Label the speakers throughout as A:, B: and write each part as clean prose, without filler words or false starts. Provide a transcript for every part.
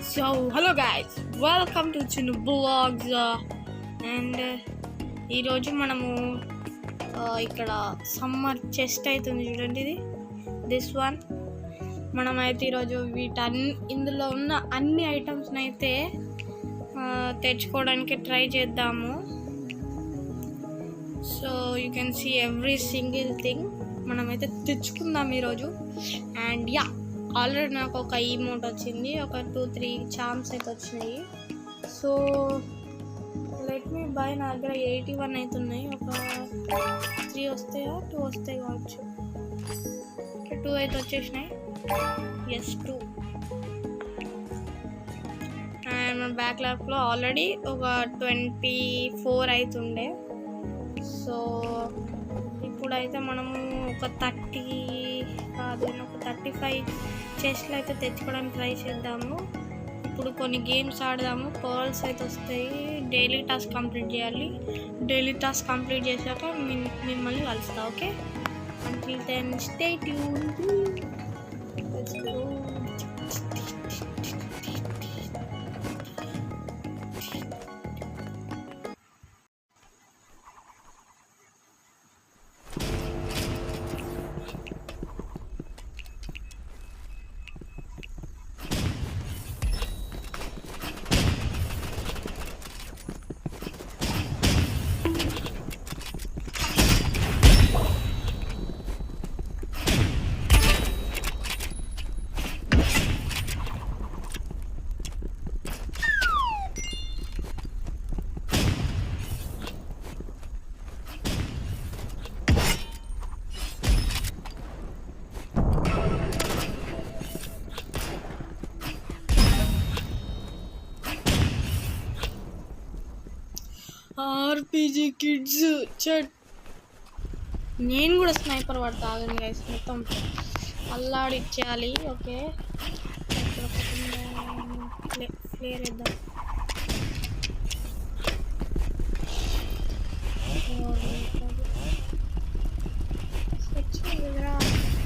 A: So, hello guys, welcome to Chinu Vlogs. And ఈరోజు మనము ఇక్కడ సమ్మర్ చెస్ట్ అవుతుంది చూడండి, ఇది దిస్ వన్. మనమైతే ఈరోజు ఇందులో ఉన్న అన్ని ఐటమ్స్ని అయితే తెచ్చుకోవడానికి ట్రై చేద్దాము. So you can see every single thing మనమైతే తెచ్చుకుందాం ఈరోజు. అండ్ యా, ఆల్రెడీ నాకు ఒక ఈమోట్ వచ్చింది, ఒక 2-3 చామ్స్ అయితే వచ్చినాయి. So let me by. నా దగ్గర 81 అవుతున్నాయి, ఒక 3 వస్తాయా 2 వస్తాయి కావచ్చు. 2 అయితే వచ్చేసినాయి, ఎస్ 2. అండ్ మన బ్యాక్లాగ్లో ఆల్రెడీ ఒక 24 అవుతుండే. సో ఇప్పుడైతే మనము ఒక 30 కాదు, ఒక 35 చెస్ట్లు అయితే తెచ్చుకోవడానికి ట్రై చేద్దాము. ఇప్పుడు కొన్ని గేమ్స్ ఆడదాము, పర్ల్స్ అయితే వస్తాయి. డైలీ టాస్క్ కంప్లీట్ చేయాలి. డైలీ టాస్క్ కంప్లీట్ చేశాక మిమ్మల్ని కలుస్తా. Okay, until then stay tuned. Let's go. RPG kids చట్. నేను కూడా స్నైపర్ పడతా, ఆగండి గైస్, మొత్తం అల్లాడిచ్చేయాలి. ఓకే, ఫ్లేర్ వేద్దాం.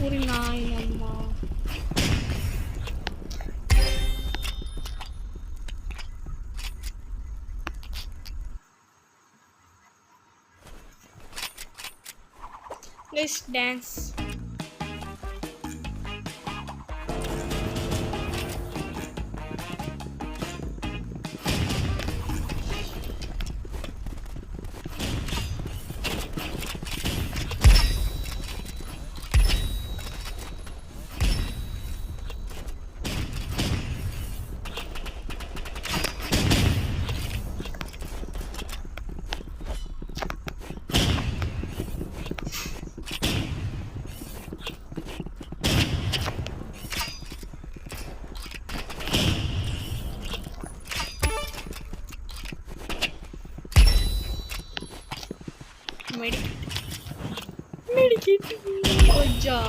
A: ఊరి నాయనమ్మా. Let's dance. Medikit. Oja.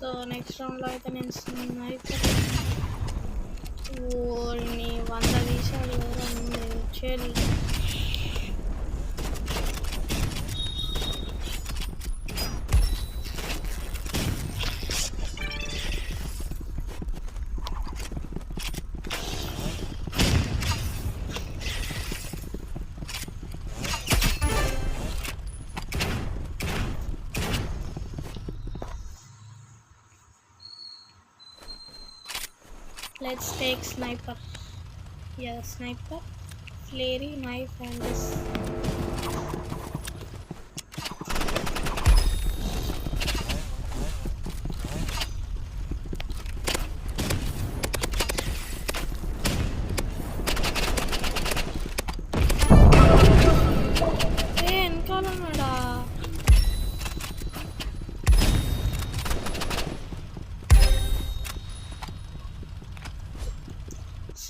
A: So next రౌండ్లో అయితే నేను స్నైపర్ ఓల్ని 100 తీసాడు. చెల్లి let's take sniper. Yeah, sniper, flary, knife and this. Hey, enkalannada.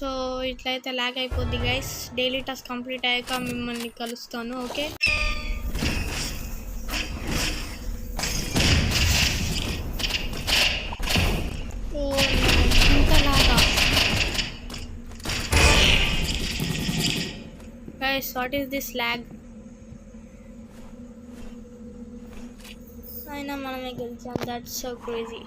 A: So ఇట్లయితే ల్యాగ్ అయిపోద్ది గైస్. డైలీ టాస్క్ కంప్లీట్ అయ్యాక మిమ్మల్ని కలుస్తాను. ఓకే, ఇంతలాగా guys. What is this lag? అయినా మనమే గెలిచాం. That's so crazy.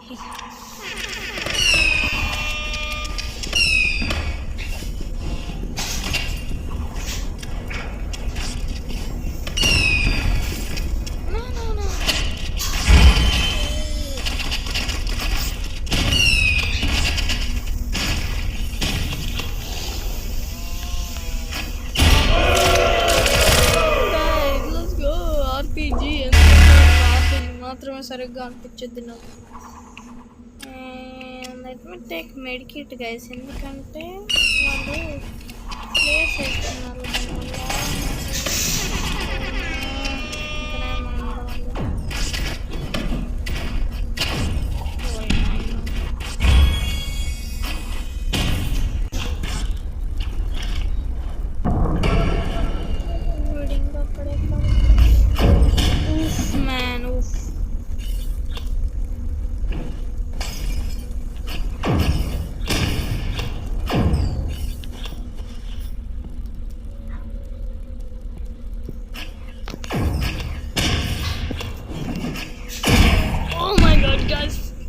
A: మాత్రమే సరిగ్గా అనిపించద్ది నాకు. Let me take medkit guys, ఎందుకంటే వాళ్ళు ప్లేస్ వేస్తున్నారు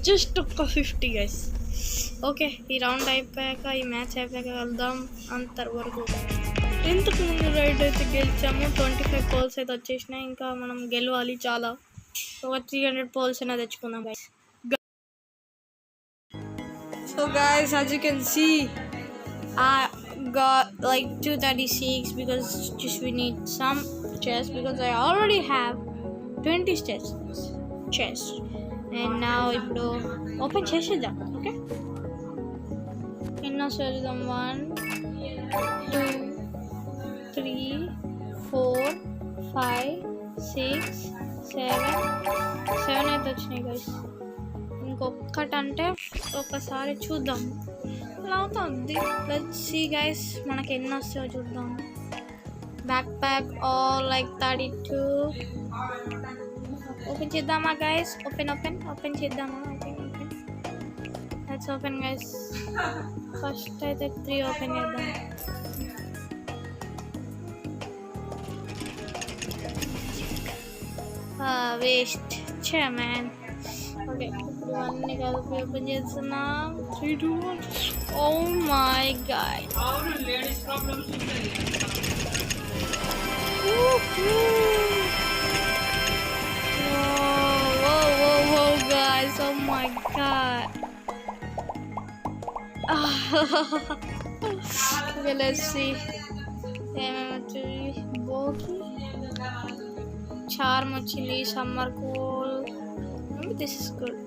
A: జస్ట్ ఒక 50 గైస్. ఓకే, ఈ రౌండ్ అయిపోయాక, ఈ మ్యాచ్ అయిపోయాక వెళ్దాం. అంతవరకు ఇంతకు ముందు రైడ్ అయితే గెలిచాము. 25 పోల్స్ అయితే వచ్చేసినాయి. ఇంకా మనం గెలవాలి చాలా. ఒక 300 పోల్స్ అయినా తెచ్చుకుందాం guys. So guys, as you can see, I got like 236 because just we need some chests because I already have 20 chests. And now ఇప్పుడు ఓపెన్ చేసేద్దాం. ఓకే, ఎన్నో చేద్దాం. 1 2 3 4 5 6 7 అయితే వచ్చినాయి గైస్. ఇంకొకటంటే ఒకసారి చూద్దాం ఎలా అవుతుంది. లెట్స్ సీ గైస్, మనకి ఎన్ని వస్తాయో చూద్దాం. Back pack all like 32. Open చేద్దామా గైస్? ఓపెన్ చేద్దామా? Open let's open guys. First అయితే 3 ఓపెన్ చేద్దాం. వేస్ట్ చే మ్యాన్. ఓకే, ఇప్పుడు అన్నీ కలిపి ఓపెన్ చేస్తున్నాం. 3 2 1. Oh my God, whoa guys, oh my god. Okay, let's see. Bogi charm వచ్చింది. Summer cool, maybe this is good.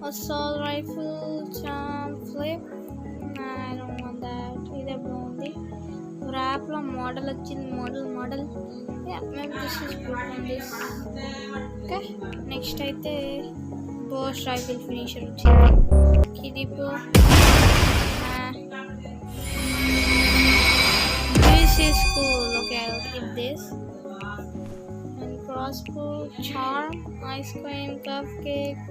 A: Assault rifle, charm flip. I don't want that. ఇదే బాగుంది. Rap లో model వచ్చింది. Model yeah, maybe this is good on this. Okay, next అయితే boast rifle finisher వచ్చింది. కిడిపో, this is cool. Okay, I'll keep this. And crossbow, charm, ice cream, cupcake,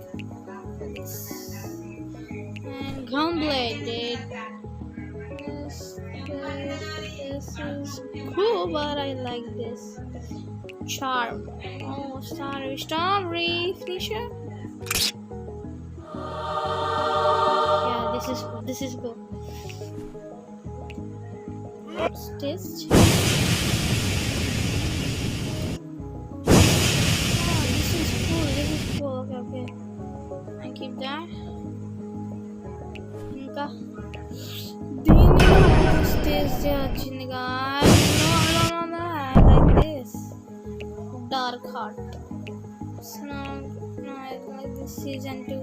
A: and gun blade, dude. This is cool, but I like this. Charm. Oh, starry finisher. Yeah, this is good. What's this? Oh, this is cool. Okay. I keep that. Inka. This వచ్చింది guys. No, I like this. Dark heart. No, I like this season 2.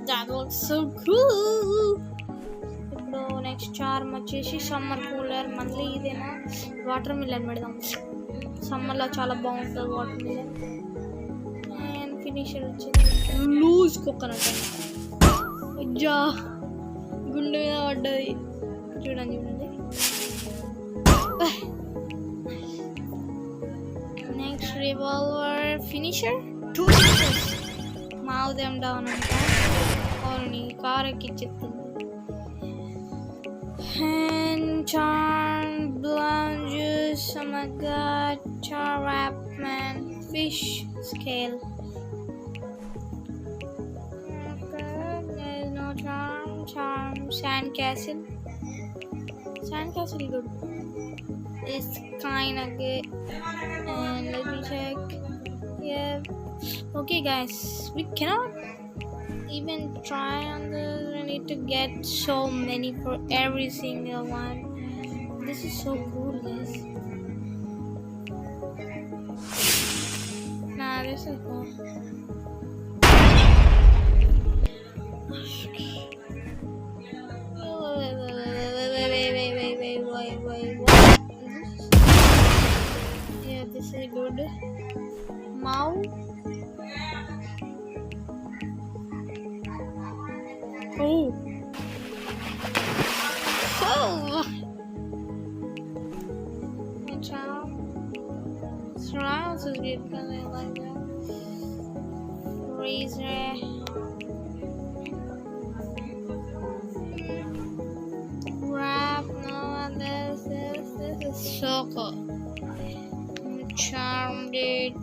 A: That looks so cool. ఇప్పుడు next charm వచ్చేసి summer cooler. మళ్ళీ ఇదేనా water melon పెడదాం. సమ్మర్లో చాలా బాగుంటుంది water melon. And finisher వచ్చేసి లూజ్ కోకోనట్. గుండె మీద పడ్డది. చూడండి చూడండి. Next revolver finisher 2 finishes. Mow them down అంట. వాళ్ళని car ఎక్కిచ్చేస్తుంది. And charm, blonde juice, oh my god, char wrap man, fish scale. Okay, there's no charm, sand castle good. It's kinda good. And let me check. Yeah. Okay guys, we cannot even try on this. We need to get so many for every single one. This is so cool guys. Nah, this is cool. Wait. Yeah, this is good. Mow. Oh. Surrounds is good because I like that. Razor. Wrap. No, this is so cool. Charmed it.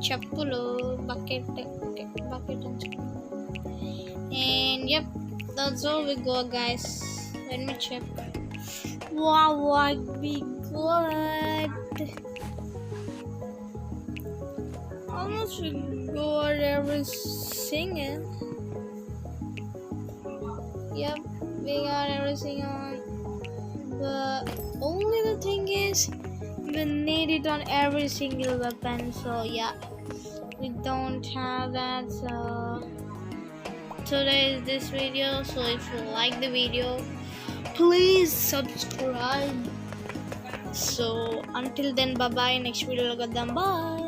A: Chappulu. Bucket. And yep. That's all we got guys. Let me check. Wow, what we got. Almost we got every single. Yep, we got every single one. But only the thing is we need it on every single weapon. So yeah, we don't have that. So today is this video, so if you like the video please subscribe. So until then, bye bye. Next video lo kaddam. Bye.